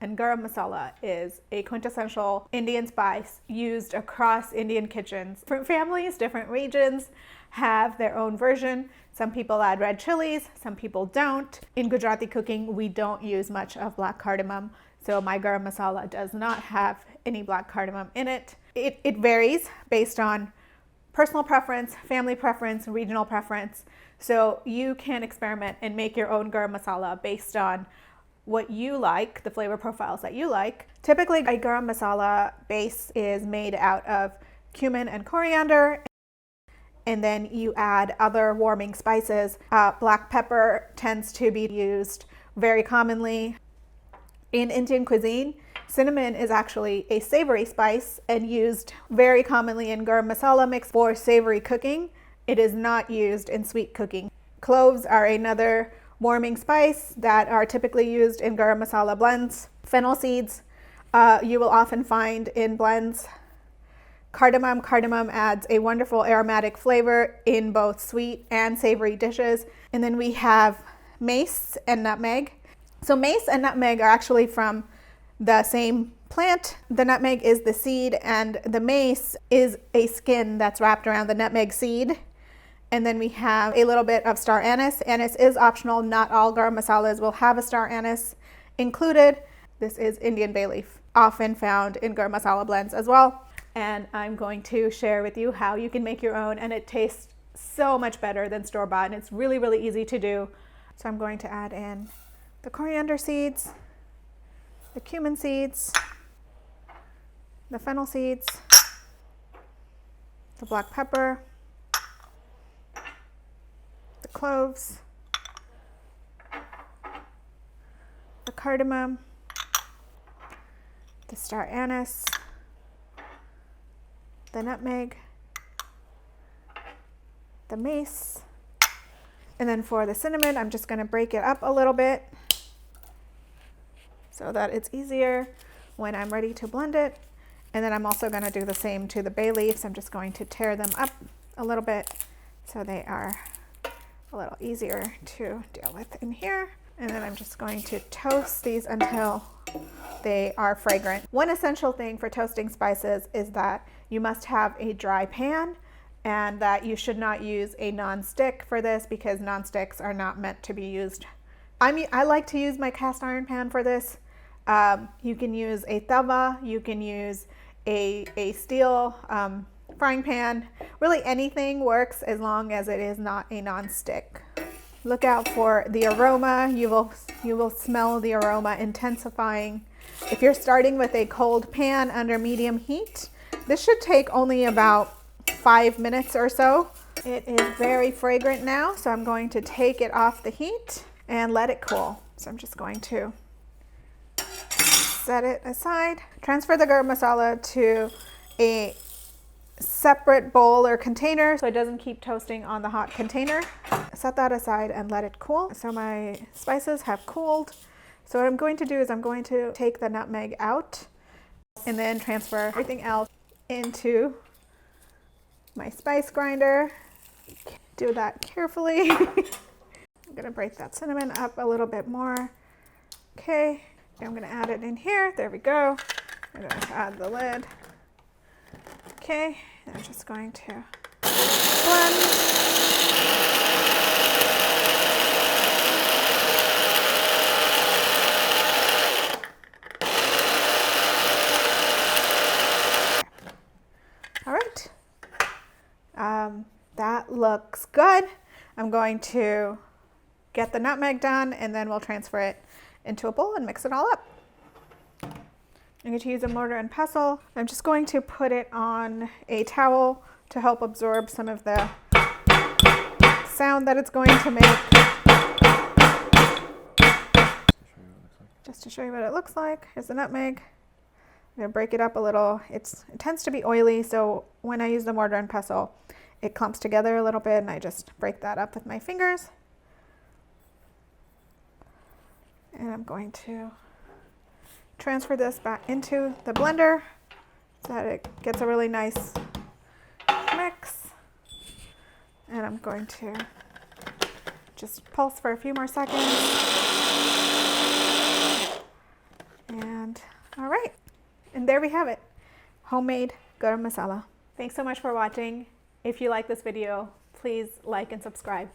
And garam masala is a quintessential Indian spice used across Indian kitchens. Different families, different regions have their own version. Some people add red chilies, some people don't. In Gujarati cooking, we don't use much of black cardamom, so my garam masala does not have any black cardamom in it. It varies based on personal preference, family preference, regional preference. So you can experiment and make your own garam masala based on what you like, the flavor profiles that you like. Typically, a garam masala base is made out of cumin and coriander, and then you add other warming spices. Black pepper tends to be used very commonly. In Indian cuisine, cinnamon is actually a savory spice and used very commonly in garam masala mix for savory cooking. It is not used in sweet cooking. Cloves are another warming spice that are typically used in garam masala blends. Fennel seeds you will often find in blends. Cardamom adds a wonderful aromatic flavor in both sweet and savory dishes. And then we have mace and nutmeg. So mace and nutmeg are actually from the same plant. The nutmeg is the seed and the mace is a skin that's wrapped around the nutmeg seed. And then we have a little bit of star anise. Anise is optional. Not all garam masalas will have a star anise included. This is Indian bay leaf, often found in garam masala blends as well. And I'm going to share with you how you can make your own, and it tastes so much better than store-bought, and it's really, really easy to do. So I'm going to add in the coriander seeds, the cumin seeds, the fennel seeds, the black pepper, the cloves, the cardamom, the star anise, the nutmeg, the mace, and then for the cinnamon, I'm just going to break it up a little bit so that it's easier when I'm ready to blend it. And then I'm also going to do the same to the bay leaves. I'm just going to tear them up a little bit so they are a little easier to deal with in here. And then I'm just going to toast these until they are fragrant. One essential thing for toasting spices is that you must have a dry pan, and that you should not use a non-stick for this because non-sticks are not meant to be used. I like to use my cast iron pan for this. You can use a tawa, you can use a steel frying pan. Really anything works as long as it is not a non-stick. Look out for the aroma. You will smell the aroma intensifying. If you're starting with a cold pan under medium heat, this should take only about 5 minutes or so. It is very fragrant now, so I'm going to take it off the heat and let it cool. So I'm just going to set it aside. Transfer the garam masala to a separate bowl or container so it doesn't keep toasting on the hot container. Set that aside and let it cool. So my spices have cooled. So what I'm going to do is I'm going to take the nutmeg out and then transfer everything else into my spice grinder. Do that carefully. I'm gonna break that cinnamon up a little bit more. Okay, I'm gonna add it in here. There we go. I'm gonna add the lid. Okay, I'm just going to blend. All right, that looks good. I'm going to get the nutmeg done and then we'll transfer it into a bowl and mix it all up. I'm going to use a mortar and pestle. I'm just going to put it on a towel to help absorb some of the sound that it's going to make. Just to show you what it looks like. Here's the nutmeg. I'm going to break it up a little. It tends to be oily, so when I use the mortar and pestle, it clumps together a little bit, and I just break that up with my fingers. And I'm going to transfer this back into the blender so that it gets a really nice mix. And I'm going to just pulse for a few more seconds. And All right, and there we have it, homemade garam masala. Thanks so much for watching. If you like this video, please like and subscribe.